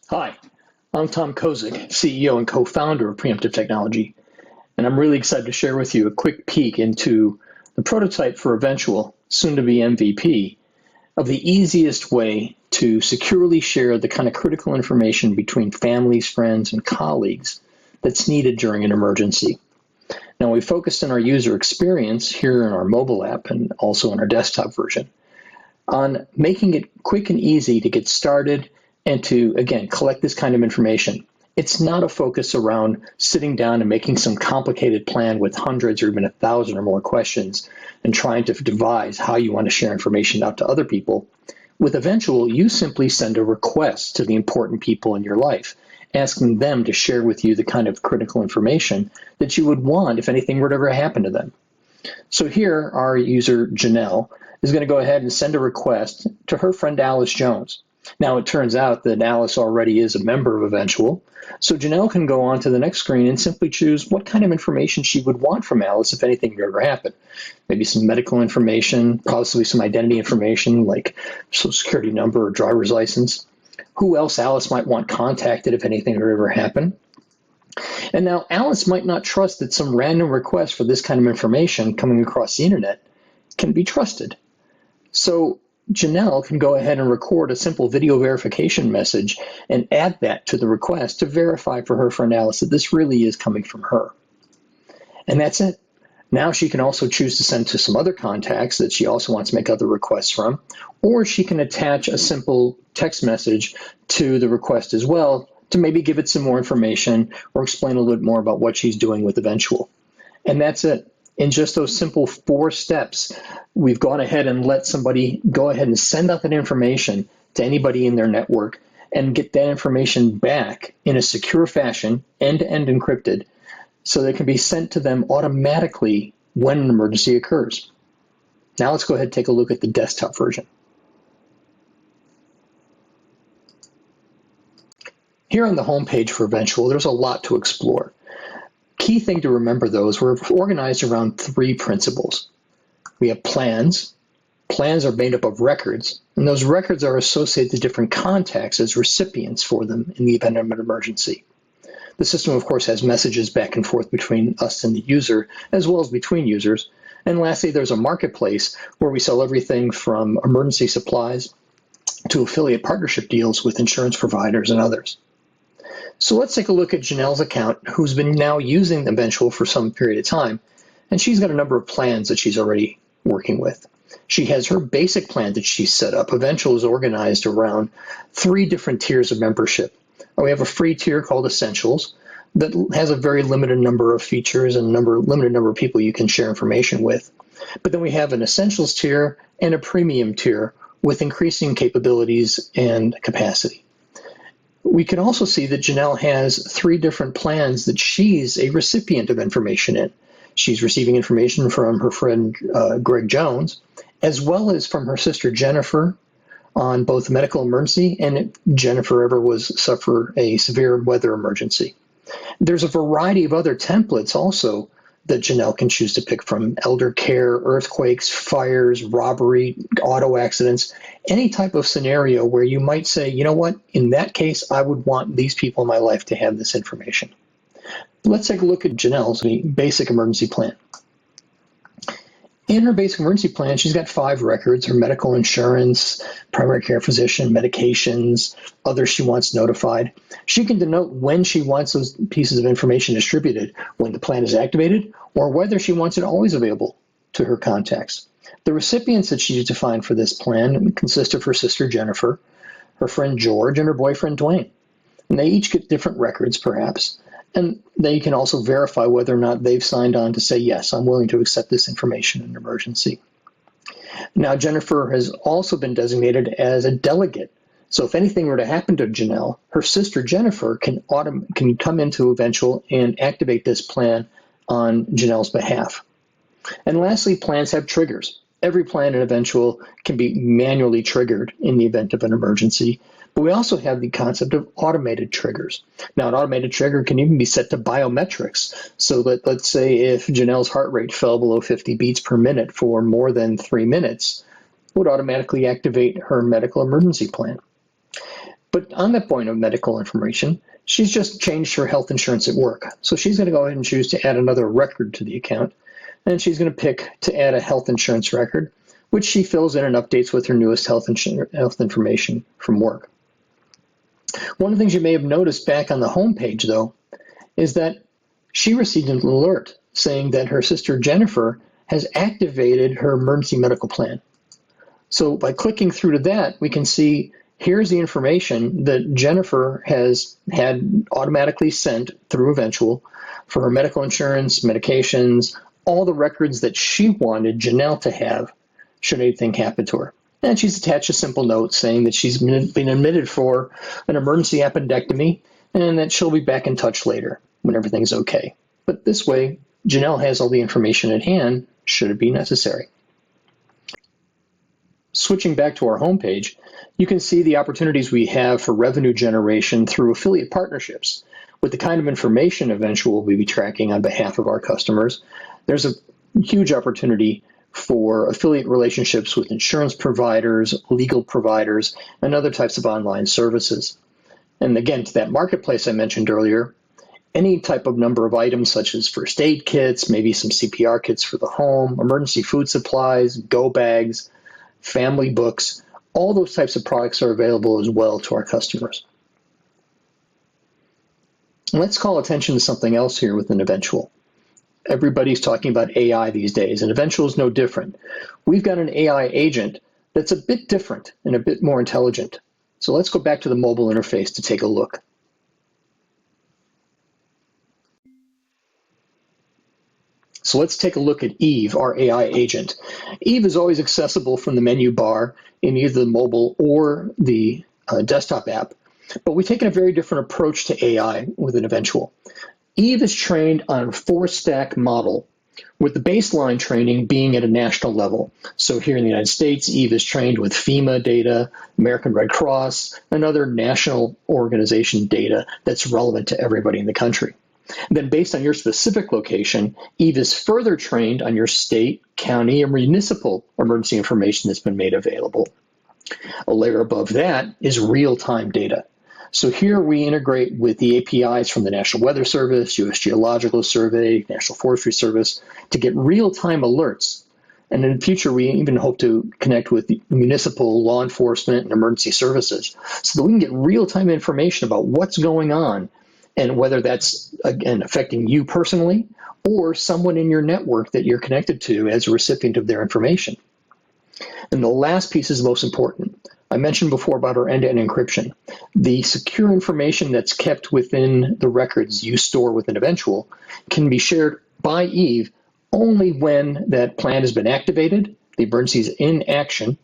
Hi, I'm Tom Kozik, CEO and co-founder of Preemptive Technology, and I'm really excited to share with you a quick peek into the prototype for Eventual, soon to be MVP, of the easiest way to securely share the kind of critical information between families, friends, and colleagues that's needed during an emergency. Now, we focused on our user experience here in our mobile app and also in our desktop version on making it quick and easy to get started and to, again, collect this kind of information. It's not a focus around sitting down and making some complicated plan with hundreds or even 1,000 or more questions and trying to devise how you want to share information out to other people. With Eventual, you simply send a request to the important people in your life, asking them to share with you the kind of critical information that you would want if anything were to ever happen to them. So here, our user Janelle is going to go ahead and send a request to her friend Alice Jones. Now, it turns out that Alice already is a member of Eventual, so Janelle can go on to the next screen and simply choose what kind of information she would want from Alice if anything would ever happen. Maybe some medical information, possibly some identity information like social security number or driver's license. Who else Alice might want contacted if anything would ever happen. And now Alice might not trust that some random request for this kind of information coming across the internet can be trusted. So Janelle can go ahead and record a simple video verification message and add that to the request to verify for her friend Alice that this really is coming from her. And that's it. Now she can also choose to send to some other contacts that she also wants to make other requests from, or she can attach a simple text message to the request as well to maybe give it some more information or explain a little bit more about what she's doing with Eventual. And that's it. In just those simple 4 steps, we've gone ahead and let somebody go ahead and send out that information to anybody in their network and get that information back in a secure fashion, end-to-end encrypted, so that it can be sent to them automatically when an emergency occurs. Now let's go ahead and take a look at the desktop version. Here on the home page for Eventual, there's a lot to explore. Key thing to remember, though, is we're organized around 3 principles. We have plans. Plans are made up of records, and those records are associated to different contacts as recipients for them in the event of an emergency. The system, of course, has messages back and forth between us and the user, as well as between users. And lastly, there's a marketplace where we sell everything from emergency supplies to affiliate partnership deals with insurance providers and others. So let's take a look at Janelle's account, who's been now using Eventual for some period of time, and she's got a number of plans that she's already working with. She has her basic plan that she's set up. Eventual is organized around 3 different tiers of membership. We have a free tier called Essentials that has a very limited number of features and limited number of people you can share information with. But then we have an Essentials tier and a Premium tier with increasing capabilities and capacity. We can also see that Janelle has 3 different plans that she's a recipient of information in. She's receiving information from her friend Greg Jones, as well as from her sister Jennifer on both medical emergency and if Jennifer ever was suffer a severe weather emergency. There's a variety of other templates also that Janelle can choose to pick from: elder care, earthquakes, fires, robbery, auto accidents, any type of scenario where you might say, you know what, in that case, I would want these people in my life to have this information. Let's take a look at Janelle's basic emergency plan. In her basic emergency plan, she's got 5 records: her medical insurance, primary care physician, medications, others she wants notified. She can denote when she wants those pieces of information distributed, when the plan is activated, or whether she wants it always available to her contacts. The recipients that she's defined for this plan consist of her sister Jennifer, her friend George, and her boyfriend Dwayne. And they each get different records, perhaps, and they can also verify whether or not they've signed on to say, yes, I'm willing to accept this information in an emergency. Now, Jennifer has also been designated as a delegate. So if anything were to happen to Janelle, her sister Jennifer can come into Eventual and activate this plan on Janelle's behalf. And lastly, plans have triggers. Every plan in Eventual can be manually triggered in the event of an emergency, but we also have the concept of automated triggers. Now, an automated trigger can even be set to biometrics. So that, let's say if Janelle's heart rate fell below 50 beats per minute for more than 3 minutes, it would automatically activate her medical emergency plan. But on that point of medical information, she's just changed her health insurance at work. So she's going to go ahead and choose to add another record to the account. And she's going to pick to add a health insurance record, which she fills in and updates with her newest health information from work. One of the things you may have noticed back on the home page, though, is that she received an alert saying that her sister Jennifer has activated her emergency medical plan. So by clicking through to that, we can see here's the information that Jennifer has had automatically sent through Eventual for her medical insurance, medications, all the records that she wanted Janelle to have should anything happen to her. And she's attached a simple note saying that she's been admitted for an emergency appendectomy and that she'll be back in touch later when everything's okay. But this way, Janelle has all the information at hand should it be necessary. Switching back to our homepage, you can see the opportunities we have for revenue generation through affiliate partnerships. With the kind of information Eventual will be tracking on behalf of our customers, there's a huge opportunity for affiliate relationships with insurance providers, legal providers, and other types of online services. And again, to that marketplace I mentioned earlier, any type of number of items such as first aid kits, maybe some CPR kits for the home, emergency food supplies, go bags, family books, all those types of products are available as well to our customers. Let's call attention to something else here within Eventual. Everybody's talking about AI these days, and Eventual is no different. We've got an AI agent that's a bit different and a bit more intelligent. So let's go back to the mobile interface to take a look. So let's take a look at Eve, our AI agent. Eve is always accessible from the menu bar in either the mobile or the desktop app, but we've taken a very different approach to AI within Eventual. Eve is trained on a 4-stack model, with the baseline training being at a national level. So here in the United States, Eve is trained with FEMA data, American Red Cross, and other national organization data that's relevant to everybody in the country. Then based on your specific location, Eve is further trained on your state, county, or municipal emergency information that's been made available. A layer above that is real-time data. So here we integrate with the APIs from the National Weather Service, U.S. Geological Survey, National Forestry Service to get real-time alerts. And in the future, we even hope to connect with municipal law enforcement and emergency services so that we can get real-time information about what's going on and whether that's, again, affecting you personally or someone in your network that you're connected to as a recipient of their information. And the last piece is the most important. I mentioned before about our end-to-end encryption. The secure information that's kept within the records you store within Eventual can be shared by Eve only when that plan has been activated, the emergency is in action,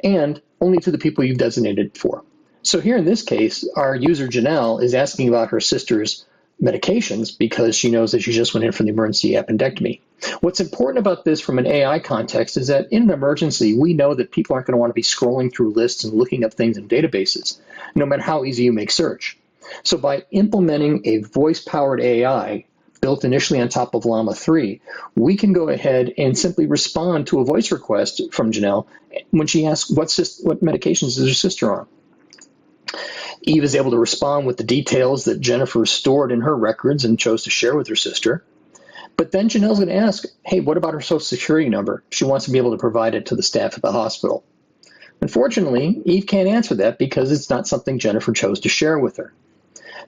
and only to the people you've designated for. So here in this case, our user Janelle is asking about her sister's medications because she knows that she just went in for the emergency appendectomy. What's important about this from an AI context is that in an emergency, we know that people aren't going to want to be scrolling through lists and looking up things in databases, no matter how easy you make search. So by implementing a voice-powered AI built initially on top of Llama 3, we can go ahead and simply respond to a voice request from Janelle when she asks what medications is her sister on. Eve is able to respond with the details that Jennifer stored in her records and chose to share with her sister. But then Janelle's going to ask, hey, what about her social security number? She wants to be able to provide it to the staff at the hospital. Unfortunately, Eve can't answer that because it's not something Jennifer chose to share with her.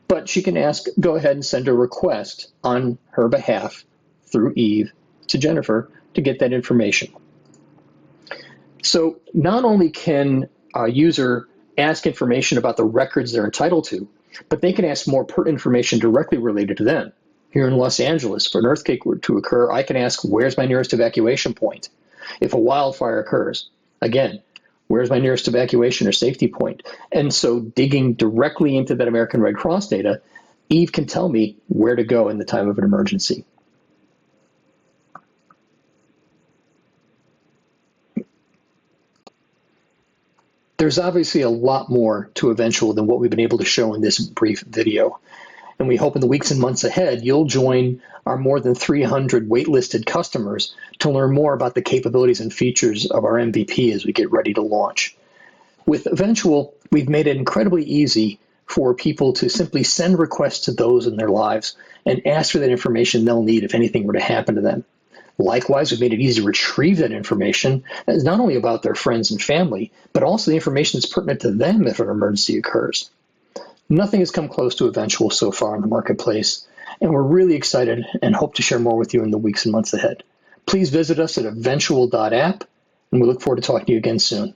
But she can go ahead and send a request on her behalf through Eve to Jennifer to get that information. So not only can a user ask information about the records they're entitled to, but they can ask more pertinent information directly related to them. Here in Los Angeles, if an earthquake were to occur, I can ask, where's my nearest evacuation point? If a wildfire occurs, again, where's my nearest evacuation or safety point? And so digging directly into that American Red Cross data, Eve can tell me where to go in the time of an emergency. There's obviously a lot more to Eventual than what we've been able to show in this brief video. And we hope in the weeks and months ahead, you'll join our more than 300 waitlisted customers to learn more about the capabilities and features of our MVP as we get ready to launch. With Eventual, We've made it incredibly easy for people to simply send requests to those in their lives and ask for that information they'll need if anything were to happen to them. Likewise, we've made it easy to retrieve that information, not only about their friends and family, but also the information that's pertinent to them if an emergency occurs. Nothing has come close to Eventual so far in the marketplace, and we're really excited and hope to share more with you in the weeks and months ahead. Please visit us at eventual.app, and we look forward to talking to you again soon.